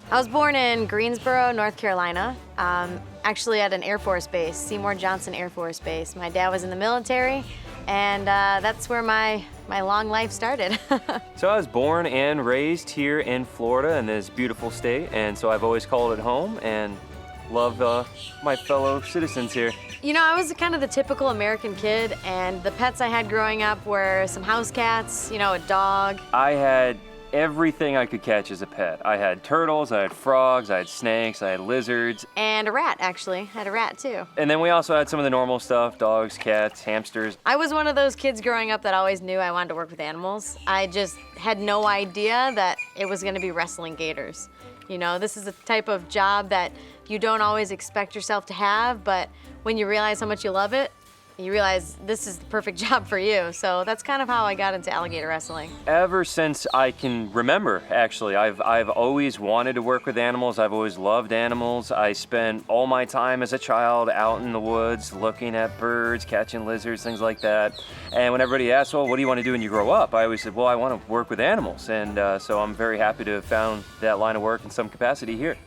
I was born in Greensboro, North Carolina, actually at an Air Force base, Seymour Johnson Air Force Base. My dad was in the military, and that's where my long life started. So I was born and raised here in Florida in this beautiful state, and so I've always called it home and love my fellow citizens here. You know, I was kind of the typical American kid, and the pets I had growing up were some house cats, you know, a dog. I had everything I could catch as a pet. I had turtles, I had frogs, I had snakes, I had lizards. And a rat, actually. I had a rat, too. And then we also had some of the normal stuff, dogs, cats, hamsters. I was one of those kids growing up that always knew I wanted to work with animals. I just had no idea that it was gonna be wrestling gators. You know, this is a type of job that you don't always expect yourself to have, but when you realize how much you love it, you realize this is the perfect job for you. So that's kind of how I got into alligator wrestling. Ever since I can remember, actually, I've always wanted to work with animals. I've always loved animals. I spent all my time as a child out in the woods looking at birds, catching lizards, things like that. And when everybody asks, well, what do you want to do when you grow up? I always said, well, I want to work with animals. And so I'm very happy to have found that line of work in some capacity here.